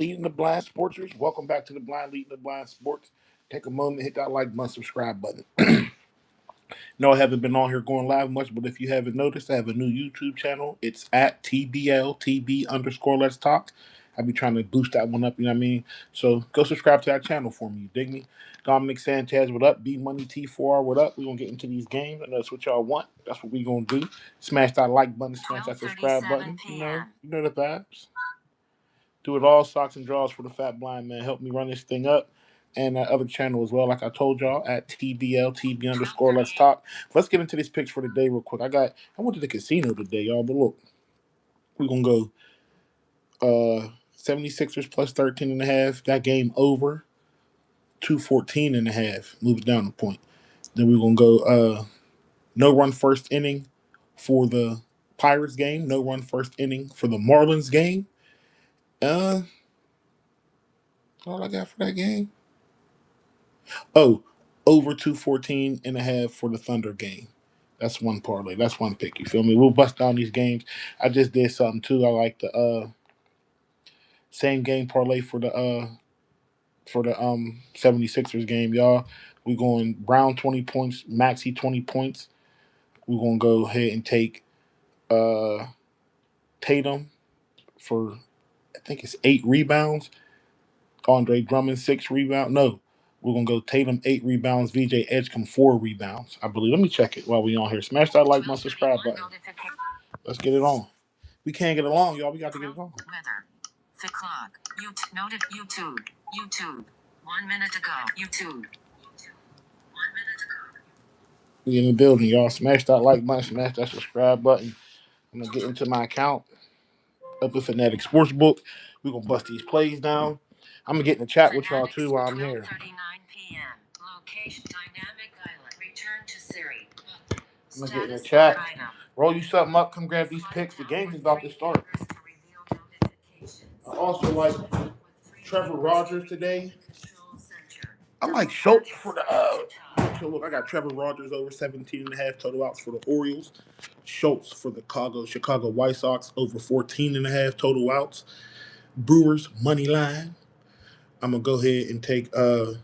Leading the Blind Sportsers. Welcome back to the Blind Leading the Blind Sports. Take a moment, hit that like button, subscribe button. No, I haven't been on here going live much, but if you haven't noticed, I have a new YouTube channel. It's at TBLTB underscore Let's Talk. I be trying to boost that one up, you know what I mean? So go subscribe to that channel for me, you dig me? Dominic Sanchez, what up? B Money T4R, what up? We're gonna get into these games. I know that's what y'all want. That's what we gonna do. Smash that like button, smash that subscribe button. You know the vibes. Do it all, socks and draws for the fat blind man. Help me run this thing up. And that other channel as well, like I told y'all, at TBLTB underscore Let's Talk. Let's get into these picks for the day real quick. I went to the casino today, y'all, but look, we're gonna go 76ers plus 13.5. That game over. 214.5. Move it down a point. Then we're gonna go no run first inning for the Pirates game, no run first inning for the Marlins game. Uh all I got for that game. Oh, over 214.5 for the Thunder game. That's one parlay. That's one pick. You feel me? We'll bust down these games. I just did something too. I like the same game parlay for the 76ers game, y'all. We're going Brown 20 points, Maxey 20 points. We're gonna go ahead and take uh Tatum for I think it's 8 rebounds. Andre Drummond 6 rebounds. No, we're gonna go Tatum 8 rebounds. VJ Edgecombe 4 rebounds. I believe. Let me check it while we on here. Smash that like button, subscribe button. Let's get it on. We can't get along, y'all. We got to get it on. Weather. The clock. Noted YouTube. YouTube. 1 minute ago. YouTube. 1 minute ago. We in the building, y'all. Smash that like button. Smash that subscribe button. I'm gonna get into my account up at Fanatic Sportsbook. We're gonna bust these plays down. I'm gonna get in the chat with y'all too while I'm here. 12:39 p.m. Location Dynamic Island. Return to Siri. I'm gonna get in the chat. Roll you something up. Come grab these picks. The game is about to start. I also like Trevor Rogers today. I like Schultz for the. So look, I got Trevor Rogers over 17.5 total outs for the Orioles. Schultz for the Chicago White Sox over 14.5 total outs. Brewers money line. I'm gonna go ahead and take. Let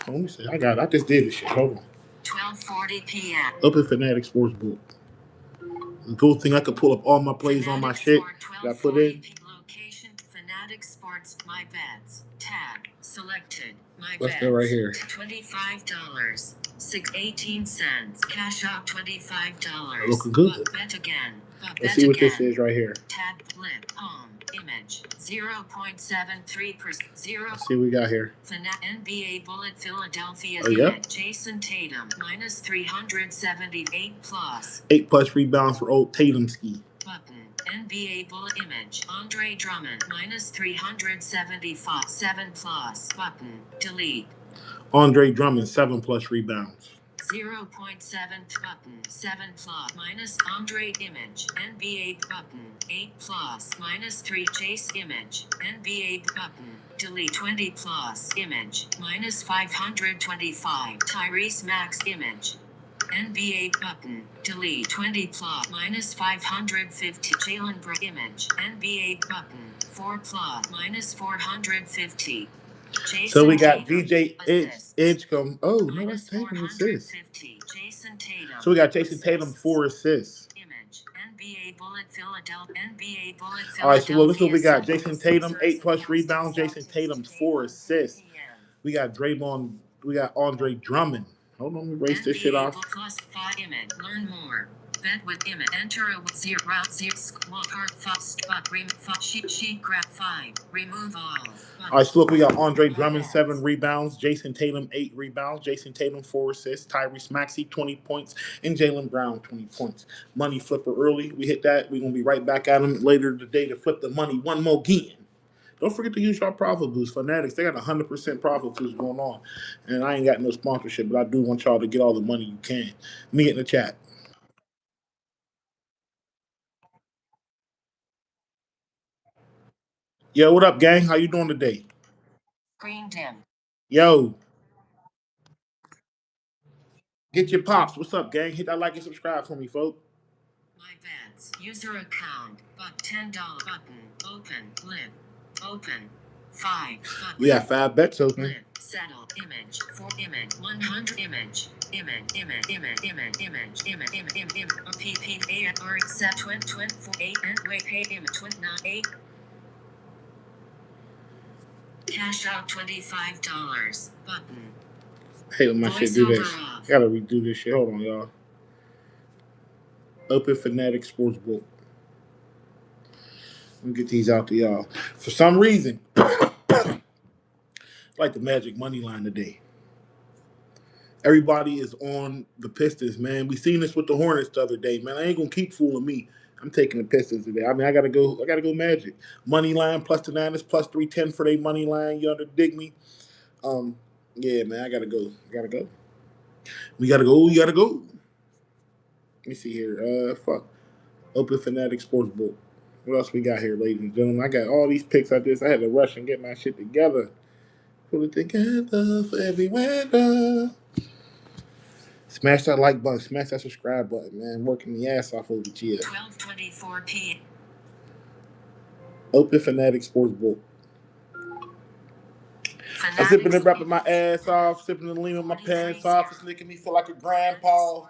me see. I just did this shit. Hold on. 12:40 p.m. Up at Fanatic Sportsbook. The cool thing, I could pull up all my plays on my shit that I put in. Location Fanatic Sports. My bets. Tab. Selected. My Let's go right here. $25. 18 cents. Cash out $25. Looking good. Bet again. Let's see what this is right here. Tab flip home image 0.73%. Let's see what we got here. NBA Bullet Philadelphia. Oh yeah. Jason Tatum minus 378 plus. 8+ rebounds for old Tatum ski. Button. NBA Bullet image. Andre Drummond minus 375 7 plus. Button. Delete. Andre Drummond 7+ rebounds. 0.7 button 7 plus minus Andre image NBA button 8 plus minus 3 Chase image NBA button delete 20 plus image minus 525 Tyrese Max image NBA button delete 20 plus minus 550 Jalen Brown image NBA button 4 plus minus 450. So we got VJ Edgecombe. Oh, no, that's Tatum assists. So we got Jason Tatum 4 assists. NBA Bullet Philadelphia. All right, so look, this is what we got. Jason Tatum, 8+ rebounds. Jason Tatum, 4 assists. We got Draymond. We got Andre Drummond. Hold on, let me erase this shit off. Plus 5 image. Learn more. Bet with image. Enter a 0 squad part fast spot sheet grab 5. Remove all. All right, so look, we got Andre Drummond 7 rebounds, Jason Tatum 8 rebounds, Jason Tatum 4 assists, Tyrese Maxey 20 points, and Jalen Brown 20 points. Money flipper early. We hit that. We're gonna be right back at them later today to flip the money one more again. Don't forget to use your profit boost. Fanatics, they got 100% profit boost going on. And I ain't got no sponsorship, but I do want y'all to get all the money you can. Let me get in the chat. Yo, what up, gang? How you doing today? Screen dim. Yo. Get your pops. What's up, gang? Hit that like and subscribe for me, folks. My bets. User account. $10 button. Open. Lip. Open. 5. We got 5 bets open. Live. Settle. Image. 4 image. 100 image. Image. PPA or accept 24 and wait pay image 29. Cash out $25. Button. I hate when my shit do this. I gotta redo this shit. Hold on, y'all. Open Fanatic Sportsbook. Let me get these out to y'all. For some reason, like the Magic money line today. Everybody is on the Pistons, man. We seen this with the Hornets the other day, man. I ain't gonna keep fooling me. I'm taking the Pistons today. I mean, I gotta go Magic. Money line plus the Niners plus 310 for their money line. You under dig me? Yeah, man, I gotta go. We gotta go. Let me see here. Fuck. Open Fanatic Sportsbook. What else we got here, ladies and gentlemen? I got all these picks I had to rush and get my shit together. Put it together for every weather. Smash that like button. Smash that subscribe button, man. Working the ass off over here. 12:24 p.m. Open Fanatic Sportsbook. I'm sipping and rapping my ass off, sipping and leaning my pants off. It's making me feel like a grandpa.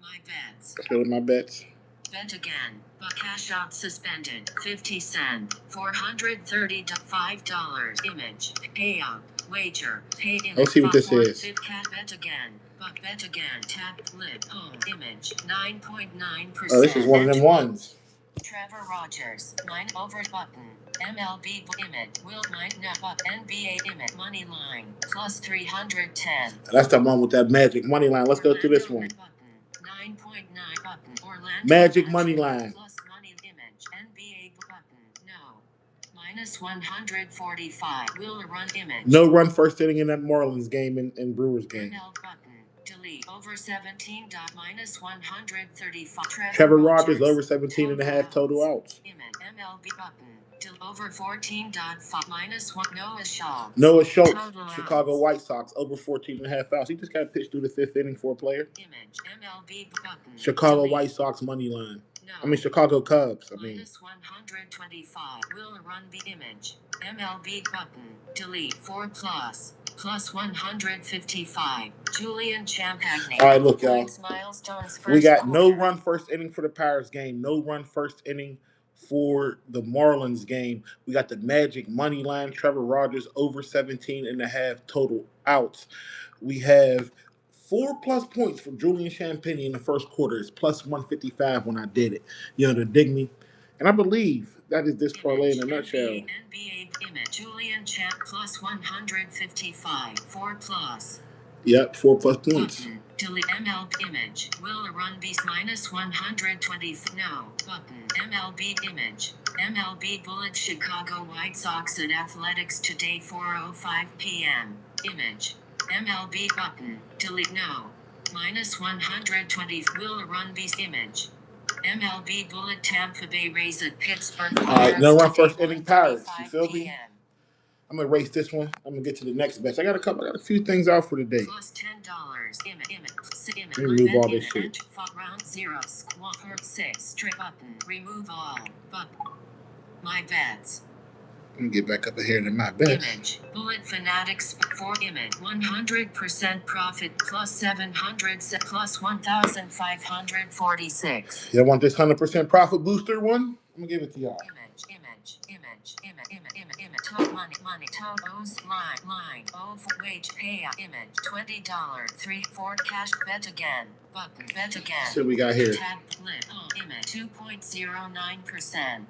My bets. Filling my bets. Bet again, but cash out suspended. 50 cents. $430 to $5. Image. Payout. Wager. Pay image. Let's see what this is. Bet again. But bet again. Tap lip. Home. Image. 9.9%. Oh, this is one of them ones. Trevor Rogers. Mine over button. MLB image. Will mine no but NBA image. Money line. Plus 310. That's the one with that Magic money line. Let's go through this one. 9.9 button. Orlando Magic money line. Plus money image. NBA button. No. Minus 145. Will run image. No run first inning in that Marlins game and Brewers game. ML button. Delete. Over 17. Minus 135. Trevor Rogers over 17 and a half total outs. MLB button. Over 14.5 minus 1. Noah Schultz, Chicago White Sox, over 14 and a half outs. He just got pitched through the 5th inning for a player. Image. MLB button. Chicago White Sox money line. No. Chicago Cubs. Minus 125. Will run the image. MLB button. Delete 4 plus. Plus 155. Julian Champagne. All right, look, y'all. We got no run first inning for the Pirates game. No run first inning for the Marlins game. We got the Magic money line. Trevor Rogers over 17 and a half total outs. We have 4+ points for Julian Champagne in the first quarter. It's plus 155 when I did it. You know, to dig me. And I believe that is this parlay in a nutshell. NBA image. Julian Champ plus 155. 4 plus. Yep, 4+ points. Button. Delete MLB image. Will run beast minus 120. No. Button. MLB image. MLB Bullets Chicago White Sox at Athletics today 4:05 p.m. Image. MLB button. Delete no. Minus 120. Will run beast image. MLB Bullet Tampa Bay Rays at Pittsburgh. All right, no run first inning Pirates. You feel me? I'm gonna erase this one. I'm gonna get to the next batch. I got a few things out for today. Plus $10. Let me remove all this shit. Round 0. Squat 6. Strip button. Remove all. Button. My bets. Let me get back up here to my bets. Image. Bullet Fanatics for image. 100% profit plus 700 plus 1,546. Y'all want this 100% profit booster one? I'm gonna give it to y'all. Image. Total money. Totals line. Wage payout. Image. $20. 3-4 cash. Bet again. Button. Bet again. So we got here. Tab flip. Image. 2.09%.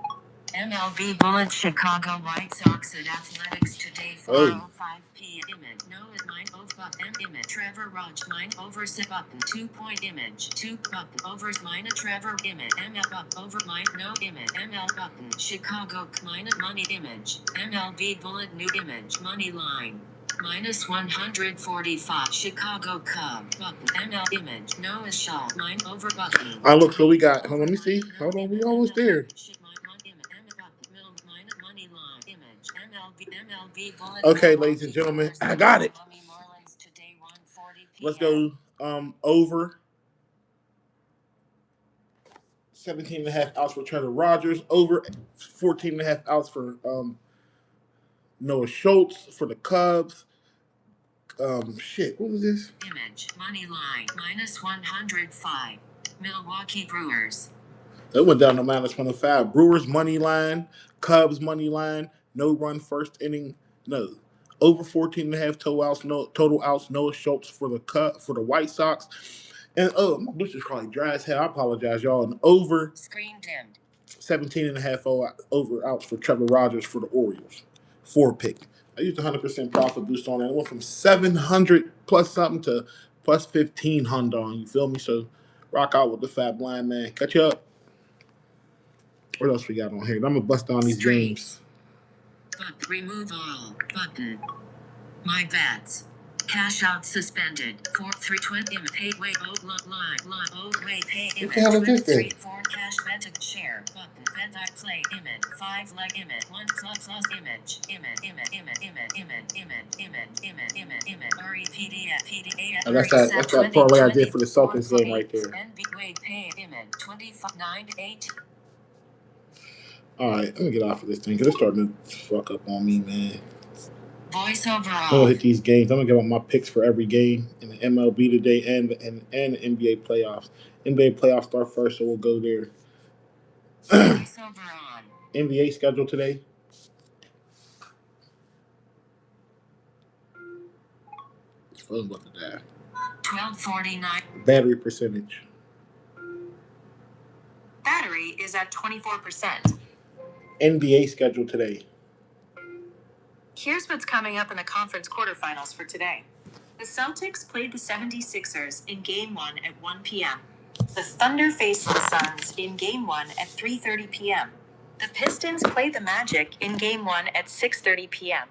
MLB Bullets Chicago White Sox at Athletics today 4:05 p.m. Image. No is mine over button. Image. Trevor Rogers mine over set button. 2-point image. 2 button over minus Trevor image. ML button over mine no image. ML button. Chicago minus money image. MLB Bullet new image. Money line. Minus 145. Chicago Cub button. ML image. Noah Shaw mine over button. All right, look, so we got. Hold on, let me see. Hold on, we almost there. Okay, ladies and gentlemen, I got it. Let's go over 17.5 outs for Trevor Rogers. Over 14.5 outs for Noah Schultz for the Cubs. What was this? Image money line -105. Milwaukee Brewers. It went down to -105. Brewers money line, Cubs money line, no run first inning, no. Over 14.5 total outs, Noah Schultz for the White Sox. And my blue is probably dry as hell. I apologize, y'all. And over Screen dimmed. 17.5 over outs for Trevor Rogers for the Orioles. 4 pick. I used 100% profit boost on that. It went from 700 plus something to plus 1,500 on. You feel me? So rock out with the Fat Blind Man. Catch you up. What else we got on here? I'm gonna bust down these games. Remove all button. My bets. Cash out suspended. 4-3-20 pay wait line wait pay What the hell is this thing? 4 cash bet to share button bet I play image 5 leg image 1 plus image That's that parlay I did for the Celtics game right there. Wait pay image 25.98. All right, let me get off of this thing because it's starting to fuck up on me, man. Voiceover I'm gonna hit these games. I'm gonna give out my picks for every game in the MLB today and the NBA playoffs. NBA playoffs start first, so we'll go there. Voiceover on. NBA schedule today. It's phone about to die. 12:49. Battery percentage. Battery is at 24%. NBA schedule today. Here's what's coming up in the conference quarterfinals for today. The Celtics played the 76ers in Game 1 at 1 p.m. The Thunder faced the Suns in Game 1 at 3:30 p.m. The Pistons played the Magic in Game 1 at 6:30 p.m.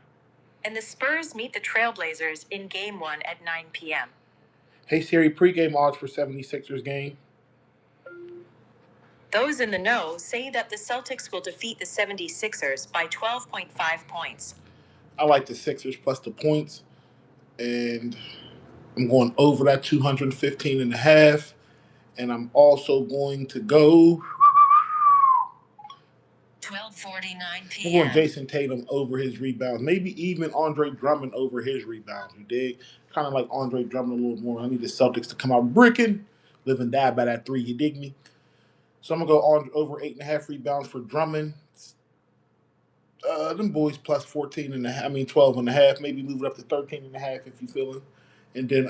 And the Spurs meet the Trailblazers in Game 1 at 9 p.m. Hey Siri, pregame odds for 76ers game. Those in the know say that the Celtics will defeat the 76ers by 12.5 points. I like the Sixers plus the points, and I'm going over that 215.5, and I'm also going to go 12:49 p.m. I'm going Jason Tatum over his rebounds, maybe even Andre Drummond over his rebounds. You dig? Kind of like Andre Drummond a little more. I need the Celtics to come out bricking, live and die by that 3. You dig me? So I'm gonna go on over 8.5 rebounds for Drummond. Them boys plus 12.5, maybe move it up to 13.5 if you feeling. And then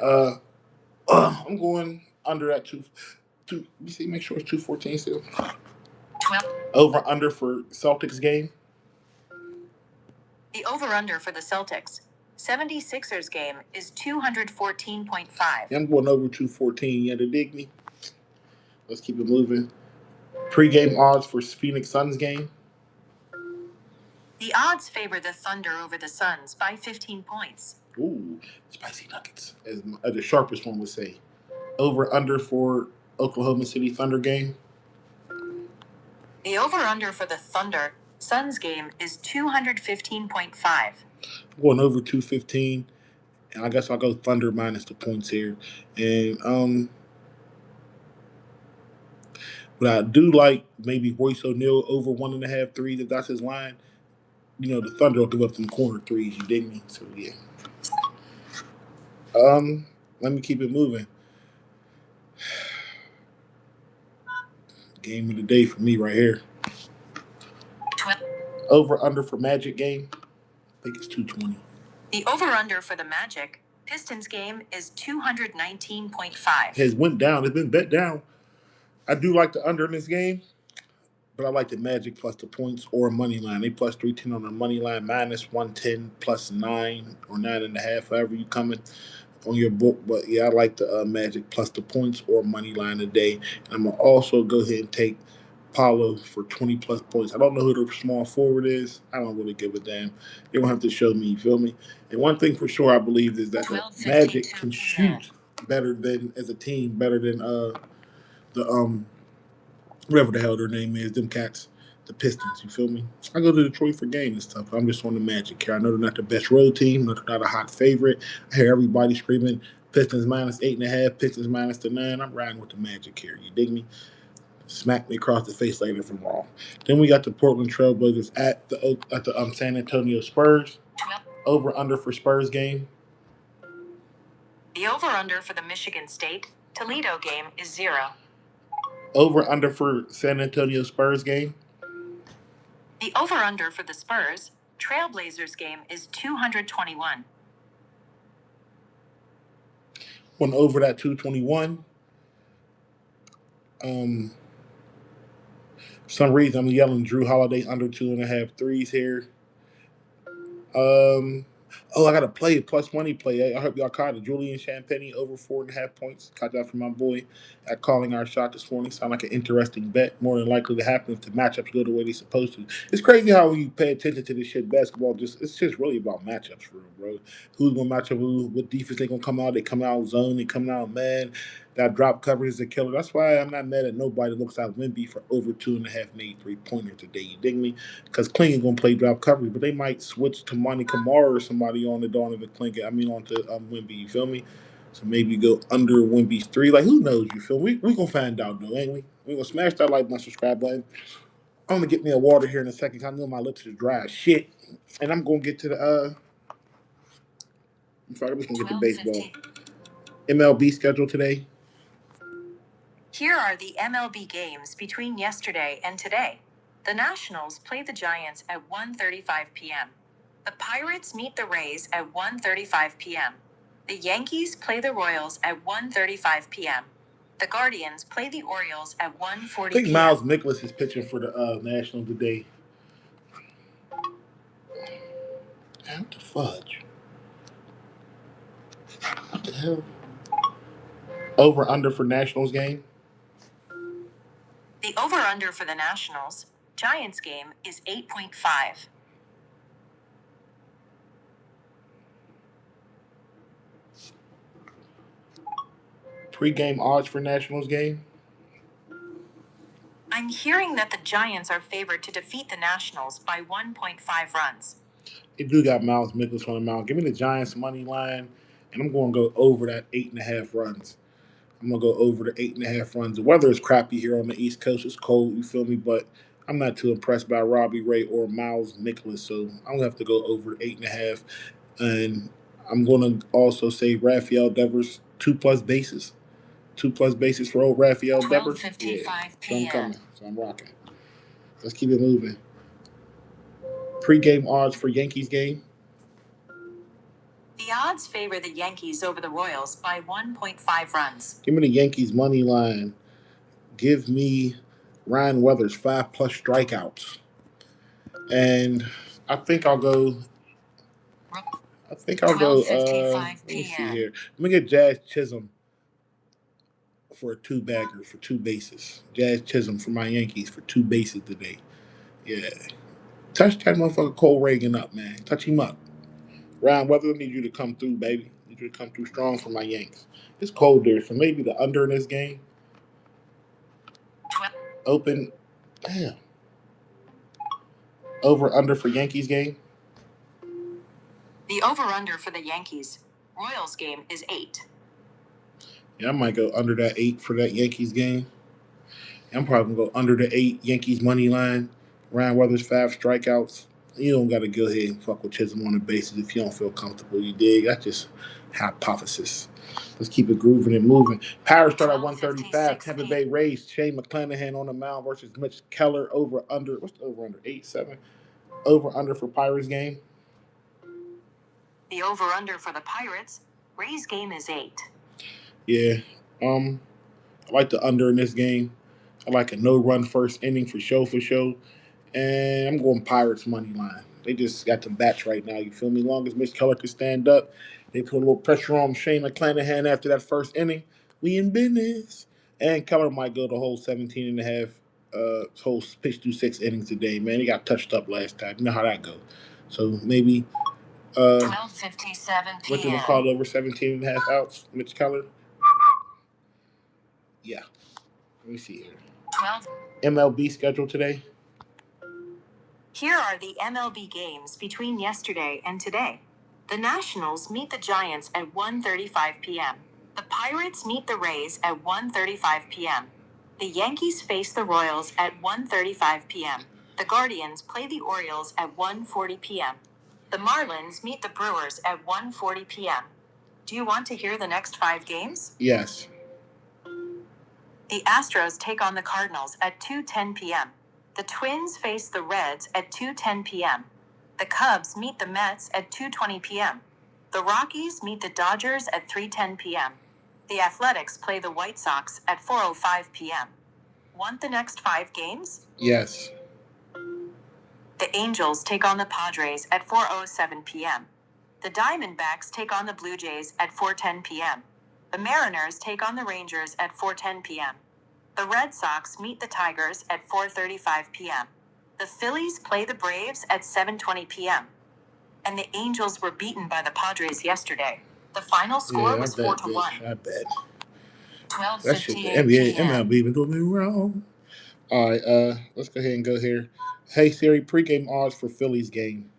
I'm going under that two. Let me see, make sure it's 214 still. 12. Over under for Celtics game. The over under for the Celtics 76ers game is 214.5. Yeah, I'm going over 214. You dig me? Let's keep it moving. Pre-game odds for Phoenix Suns game. The odds favor the Thunder over the Suns by 15 points. Ooh, spicy nuggets, as the sharpest one would say. Over under for Oklahoma City Thunder game. The over under for the Thunder Suns game is 215.5. I'm going over 215, and I guess I'll go Thunder minus the points here. And but I do like maybe Royce O'Neal over 1.5 threes if that's his line. You know, the Thunder will give up some corner threes. You dig me? So yeah. Let me keep it moving. Game of the day for me right here. Over under for Magic game. I think it's 220. The over under for the Magic Pistons game is 219.5. It has went down. It's been bet down. I do like the under in this game, but I like the Magic plus the points or money line. They plus 310 on the money line, minus 110 plus 9 or 9.5, however you coming on your book. But yeah, I like the Magic plus the points or money line today. And I'm gonna also go ahead and take Paulo for 20 plus points. I don't know who the small forward is. I don't really give a damn. They don't have to show me. You feel me? And one thing for sure I believe is that the Magic can shoot better than as a team, better than the whatever the hell their name is, them cats, the Pistons. You feel me? I go to Detroit for game and stuff. I'm just on the Magic here. I know they're not the best road team. They're not a hot favorite. I hear everybody screaming Pistons minus 8.5, Pistons minus the 9. I'm riding with the Magic here. You dig me? Smacked me across the face later from Raw. Then we got the Portland Trailblazers at the San Antonio Spurs. Over under for Spurs game. The over-under for the Michigan State-Toledo game is 0. Over under for San Antonio Spurs game. The over-under for the Spurs-Trailblazers game is 221. Went over that 221. For some reason, I'm yelling Drew Holiday under 2.5 threes here. I got a play, plus money play. I hope y'all caught it. Julian Champagny over 4.5 points. Caught that from my boy at Calling Our Shot this morning. Sound like an interesting bet. More than likely to happen if the matchups go the way they're supposed to. It's crazy how when you pay attention to this shit, basketball, it's just really about matchups for real, bro. Who's gonna match up with who, what defense they gonna come out? They come out zone, they come out man. That drop coverage is a killer. That's why I'm not mad at nobody that looks at Wemby for over 2.5 made 3-pointers today. You dig me? Because Kling ain't gonna play drop coverage, but they might switch to Monty Kamara or somebody on the dawn of the Kling. I mean, onto Wemby. You feel me? So maybe go under Wemby's 3. Like who knows? You feel me? We gonna find out though, ain't we? We gonna smash that like button, subscribe button. I'm gonna get me a water here in a second. I know my lips are dry as shit, and I'm gonna get to the. I'm sorry, we can get to baseball. MLB schedule today. Here are the MLB games between yesterday and today. The Nationals play the Giants at 1:35 p.m. The Pirates meet the Rays at 1:35 p.m. The Yankees play the Royals at 1:35 p.m. The Guardians play the Orioles at 1:40 I think p.m. Miles Nicholas is pitching for the Nationals today. What the fudge? What the hell? Over under for Nationals game. The over-under for the Nationals Giants game is 8.5. Pre-game odds for Nationals game. I'm hearing that the Giants are favored to defeat the Nationals by 1.5 runs. They do got Miles Nicholas on the mound. Give me the Giants money line, and I'm going to go over that 8.5 runs. I'm going to go over the 8.5 runs. The weather is crappy here on the East Coast. It's cold, you feel me? But I'm not too impressed by Robbie Ray or Miles Nicholas, so I'm going to have to go over 8.5. And I'm going to also say Rafael Devers, 2+ bases. 2+ bases for old Rafael Devers. Yeah, so I'm coming. So I'm rocking. Let's keep it moving. Pre-game odds for Yankees game. The odds favor the Yankees over the Royals by 1.5 runs. Give me the Yankees money line. Give me Ryan Weathers 5+ strikeouts. And I think I'll go. Let me see here. Let me get Jazz Chisholm for a 2-bagger for 2 bases. Jazz Chisholm for my Yankees for 2 bases today. Yeah. Touch that motherfucker Cole Reagan up, man. Touch him up. Ryan Weather, need you to come through, baby. Need you to come through strong for my Yanks. It's cold there, so maybe the under in this game. Open. Damn. Over under for Yankees game. The over-under for the Yankees Royals game is 8. Yeah, I might go under that 8 for that Yankees game. I'm probably going to go under the 8 Yankees money line. Ryan Weathers 5 strikeouts. You don't got to go ahead and fuck with Chisholm on the bases if you don't feel comfortable. You dig? That's just hypothesis. Let's keep it grooving and moving. Pirates start at 135. Tampa Bay Rays. Shane McClanahan on the mound versus Mitch Keller. Over under. What's the over under? 8-7. Over under for Pirates game. The over-under for the Pirates Rays game is 8. Yeah. I like the under in this game. I like a no-run first inning for show. And I'm going Pirates money line. They just got some bats right now. You feel me? Long as Mitch Keller can stand up, they put a little pressure on Shane McClanahan after that first inning. We in business. And Keller might go the whole 17 and a half, whole pitch through 6 innings today, man. He got touched up last time. You know how that goes. So maybe 12:57 p.m. what's going to call over 17 and a half outs, Mitch Keller? Yeah. Let me see here. 12. MLB schedule today. Here are the MLB games between yesterday and today. The Nationals meet the Giants at 1:35 p.m. The Pirates meet the Rays at 1:35 p.m. The Yankees face the Royals at 1:35 p.m. The Guardians play the Orioles at 1:40 p.m. The Marlins meet the Brewers at 1:40 p.m. Do you want to hear the next 5 games? Yes. The Astros take on the Cardinals at 2:10 p.m. The Twins face the Reds at 2:10 p.m. The Cubs meet the Mets at 2:20 p.m. The Rockies meet the Dodgers at 3:10 p.m. The Athletics play the White Sox at 4:05 p.m. Want the next 5 games? Yes. The Angels take on the Padres at 4:07 p.m. The Diamondbacks take on the Blue Jays at 4:10 p.m. The Mariners take on the Rangers at 4:10 p.m. The Red Sox meet the Tigers at 4:35 p.m. The Phillies play the Braves at 7:20 p.m. And the Angels were beaten by the Padres yesterday. The final score was 4-1. I bet. 12:58 That shit, the NBA, p.m. MLB been doing me wrong. All right, let's go ahead and go here. Hey Siri, pregame odds for Phillies game.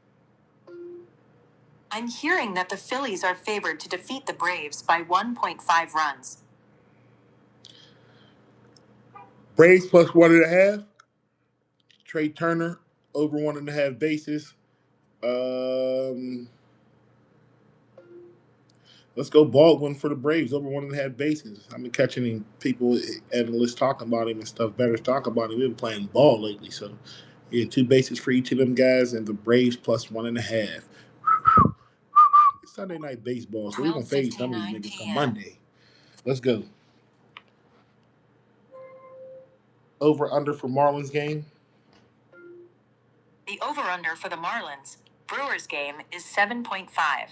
I'm hearing that the Phillies are favored to defeat the Braves by 1.5 runs. Braves plus 1.5. Trey Turner over 1.5 bases. Let's go Baldwin for the Braves over 1.5 bases. I've been catching people, analysts talking about him and stuff. Better talk about him. We've been playing ball lately, so yeah, 2 bases for each of them guys, and the Braves plus 1.5. It's Sunday night baseball, so we're gonna fade some of these niggas come Monday. Let's go. Over under for Marlins game. The over-under for the Marlins Brewers game is 7.5. I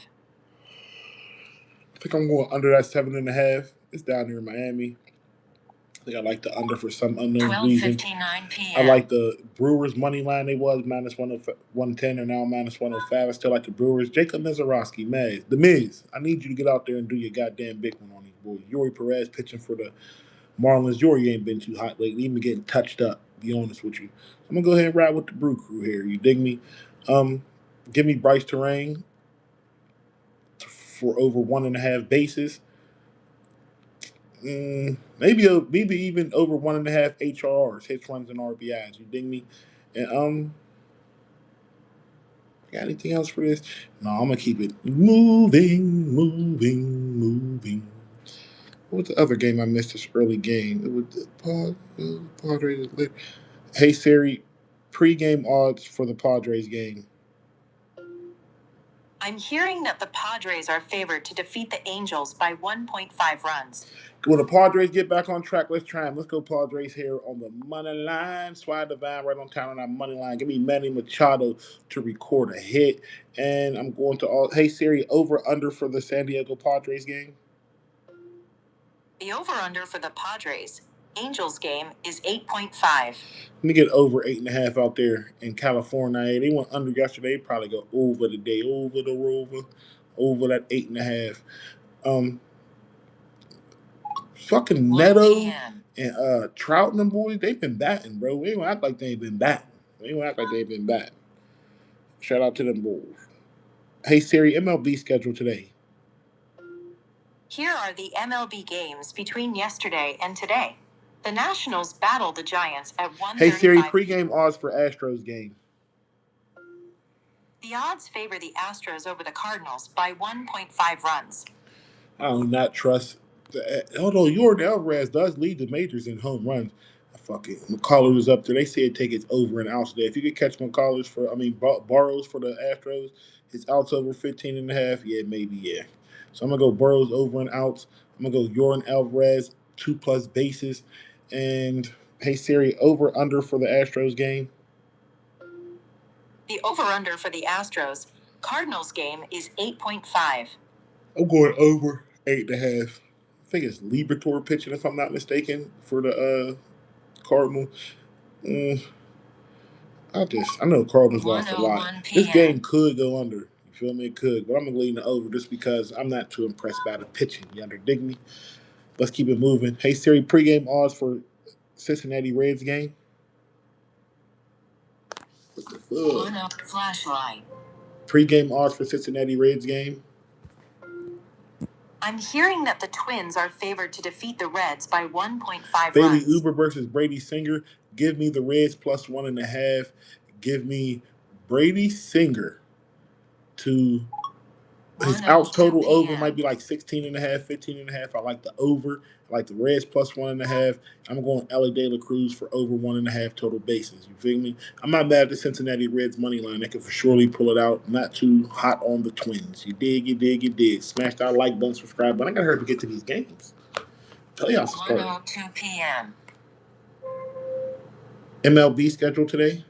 think I'm going under that 7.5. It's down here in Miami. I think I like the under for some unknown reason. 12:59 p.m. I like the Brewers money line. They was minus 110 and now minus 105. I still like the Brewers. Jacob Mizorowski, The Miz. I need you to get out there and do your goddamn big one on these boys. Yuri Perez pitching for the Marlins. Yuri ain't been too hot lately. Even getting touched up, to be honest with you. I'm going to go ahead and ride with the Brew Crew here. You dig me? Give me Bryce Terrain for over 1.5 bases. Maybe even over 1.5 HRRs, hits, runs, and RBIs. You dig me? And got anything else for this? No, I'm gonna keep it moving. What was the other game I missed? This early game. It was the Padres. Hey Siri, pregame odds for the Padres game. I'm hearing that the Padres are favored to defeat the Angels by 1.5 runs. When the Padres get back on track, let's try them. Let's go Padres here on the money line. Swag Divine right on town on that money line. Give me Manny Machado to record a hit. And I'm going to Hey Siri, over under for the San Diego Padres game. The over-under for the Padres Angels game is 8.5. Let me get over 8.5 out there in California. They went under yesterday. They probably go over today. Over that 8.5. Fucking Neto and Trout and them boys, they've been batting, bro. They don't act like they ain't been batting. Shout out to them boys. Hey Siri, MLB schedule today. Here are the MLB games between yesterday and today. The Nationals battle the Giants at 1:35. Hey Siri, pregame odds for Astros game. The odds favor the Astros over the Cardinals by 1.5 runs. I do not trust. Although Jordan Alvarez does lead the majors in home runs. Fuck it. McCullers was up there. They said take his over and outs today. If you could catch McCullers Burrows for the Astros, his outs over 15.5. Yeah, maybe, yeah. So I'm going to go Burrows over and outs. I'm going to go Jordan Alvarez, 2+ bases. And, hey, Siri, over under for the Astros game. The over-under for the Astros Cardinals game is 8.5. I'm going over 8.5. I think it's Liberatore pitching, if I'm not mistaken, for the Cardinals. I know Cardinals lost a lot. This game could go under. You feel me? It could. But I'm going to lean the over just because I'm not too impressed by the pitching. You under dig me? Let's keep it moving. Hey, Siri, pregame odds for Cincinnati Reds game. What the fuck? On up flashlight. Pregame odds for Cincinnati Reds game. I'm hearing that the Twins are favored to defeat the Reds by 1.5 Bailey runs. Uber versus Brady Singer. Give me the Reds plus 1.5. Give me Brady Singer to his outs 1:02 total over p.m. might be like 16.5, 15.5. I like the over. I like the Reds plus 1.5. I'm going LA De La Cruz for over 1.5 total bases. You feel me? I'm not mad at the Cincinnati Reds money line. They can for surely pull it out. Not too hot on the Twins. You dig, you dig, you dig. Smash that like button, subscribe. But I gotta hurry to get to these games. Playoffs are starting. 1:02 p.m. MLB schedule today.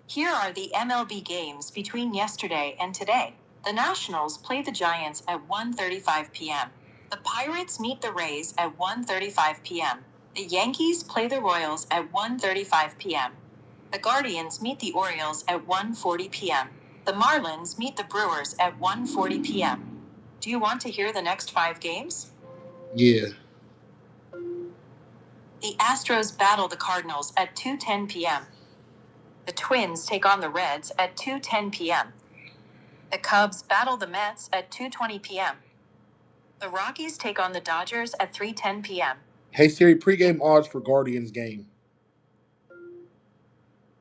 Here are the MLB games between yesterday and today. The Nationals play the Giants at 1:35 p.m. The Pirates meet the Rays at 1:35 p.m. The Yankees play the Royals at 1:35 p.m. The Guardians meet the Orioles at 1:40 p.m. The Marlins meet the Brewers at 1:40 p.m. Do you want to hear the next 5 games? Yeah. The Astros battle the Cardinals at 2:10 p.m. The Twins take on the Reds at 2:10 p.m. The Cubs battle the Mets at 2:20 p.m. The Rockies take on the Dodgers at 3:10 p.m. Hey Siri, pregame odds for Guardians game.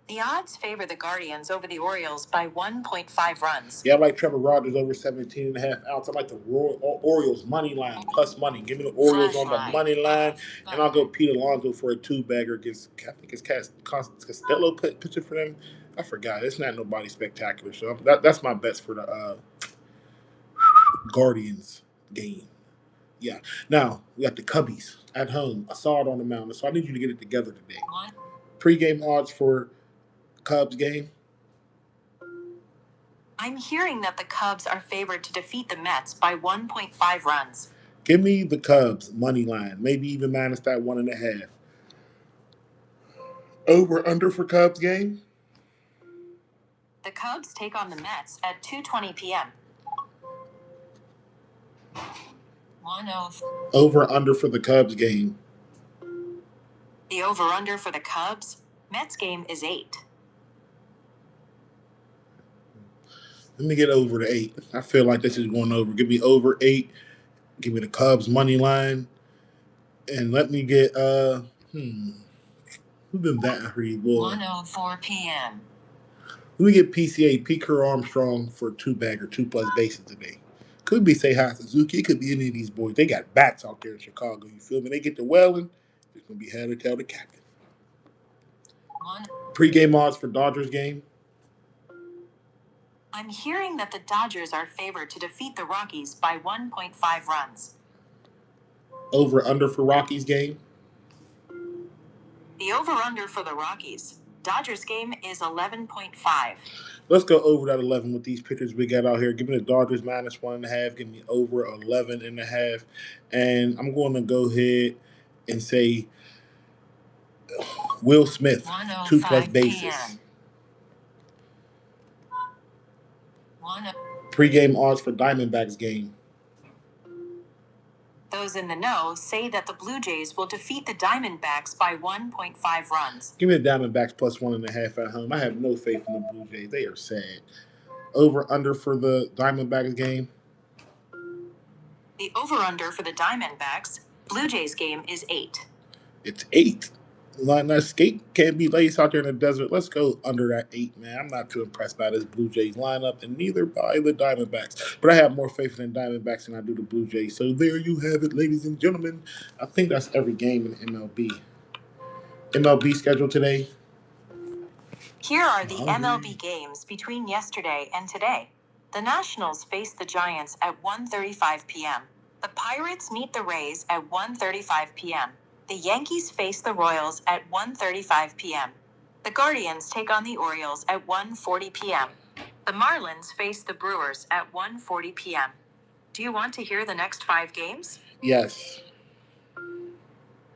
The odds favor the Guardians over the Orioles by 1.5 runs. Yeah, I like Trevor Rogers over 17.5 ounce. I like the Orioles money line plus money. Give me the Orioles on the money line, and I'll go Pete Alonso for a 2-bagger against. I think it's Costello pitching for them. I forgot. It's not nobody spectacular. So that's my bets for the Guardians game. Yeah. Now we got the Cubbies at home. I saw it on the mound, so I need you to get it together today. Pre-game odds for Cubs game. I'm hearing that the Cubs are favored to defeat the Mets by 1.5 runs. Give me the Cubs money line, maybe even minus that 1.5. Over under for Cubs game. The Cubs take on the Mets at 2:20 p.m. 1:04. Over under for the Cubs game. The over-under for the Cubs Mets game is 8. Let me get over to 8. I feel like this is going over. Give me over 8. Give me the Cubs money line, and let me get who's been batting for you, boy? 1:04 p.m. Let me get PCA Pete Kerr Armstrong for a 2-bagger, 2+ bases today. Could be Seiya Suzuki. It could be any of these boys. They got bats out there in Chicago. You feel me? They get to Welling. It's gonna be hell to tell the captain. Pre-game odds for Dodgers game. I'm hearing that the Dodgers are favored to defeat the Rockies by 1.5 runs. Over under for Rockies game. The over-under for the Rockies Dodgers game is 11.5. Let's go over that 11 with these pitchers we got out here. Give me the Dodgers minus 1.5. Give me over 11.5. And I'm going to go ahead and say Will Smith, 2+ bases. Pre-game odds for Diamondbacks game. Those in the know say that the Blue Jays will defeat the Diamondbacks by 1.5 runs. Give me the Diamondbacks plus 1.5 at home. I have no faith in the Blue Jays. They are sad. Over under for the Diamondbacks game. The over-under for the Diamondbacks Blue Jays game is 8. It's 8. That skate can't be laced out there in the desert. Let's go under that 8, man. I'm not too impressed by this Blue Jays lineup, and neither by the Diamondbacks. But I have more faith in the Diamondbacks than I do the Blue Jays. So there you have it, ladies and gentlemen. I think that's every game in MLB. MLB schedule today. Here are the MLB games between yesterday and today. The Nationals face the Giants at 1:35 p.m. The Pirates meet the Rays at 1:35 p.m. The Yankees face the Royals at 1:35 p.m. The Guardians take on the Orioles at 1:40 p.m. The Marlins face the Brewers at 1:40 p.m. Do you want to hear the next 5 games? Yes.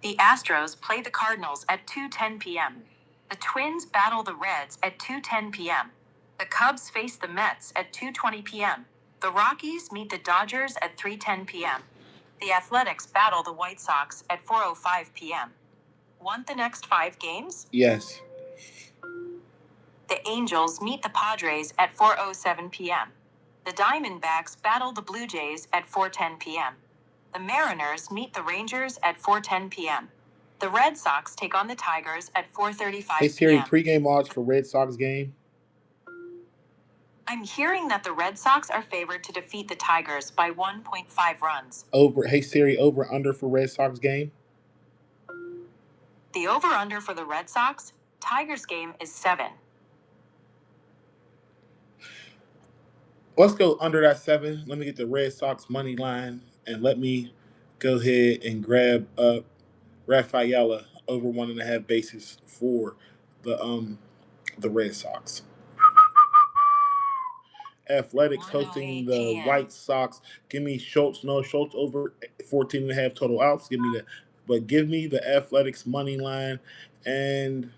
The Astros play the Cardinals at 2:10 p.m. The Twins battle the Reds at 2:10 p.m. The Cubs face the Mets at 2:20 p.m. The Rockies meet the Dodgers at 3:10 p.m. The Athletics battle the White Sox at 4:05 p.m. Want the next 5 games? Yes. The Angels meet the Padres at 4:07 p.m. The Diamondbacks battle the Blue Jays at 4:10 p.m. The Mariners meet the Rangers at 4:10 p.m. The Red Sox take on the Tigers at Hey 4:35 Siri, p.m. pregame odds for Red Sox game. I'm hearing that the Red Sox are favored to defeat the Tigers by 1.5 runs. Over. Hey Siri, over under for Red Sox game. The over-under for the Red Sox Tigers game is 7. Let's go under that 7. Let me get the Red Sox money line and let me go ahead and grab up Rafaela over 1.5 bases for the Red Sox. Athletics hosting 1:08 the p.m. White Sox. Give me Schultz. No, Schultz over 14.5 total outs. Give me the Athletics money line, and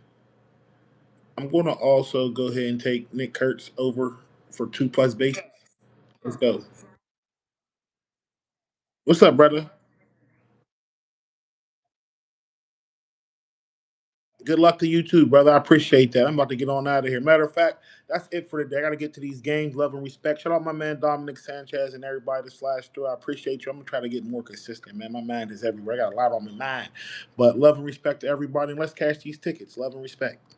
I'm going to also go ahead and take Nick Kurtz over for 2+ bases. Let's go. What's up, brother? Good luck to you too, brother. I appreciate that. I'm about to get on out of here. Matter of fact, that's it for today. I got to get to these games. Love and respect. Shout out my man Dominic Sanchez and everybody that slashed through. I appreciate you. I'm gonna try to get more consistent, man. My mind is everywhere. I got a lot on my mind, but love and respect to everybody. And let's cash these tickets. Love and respect.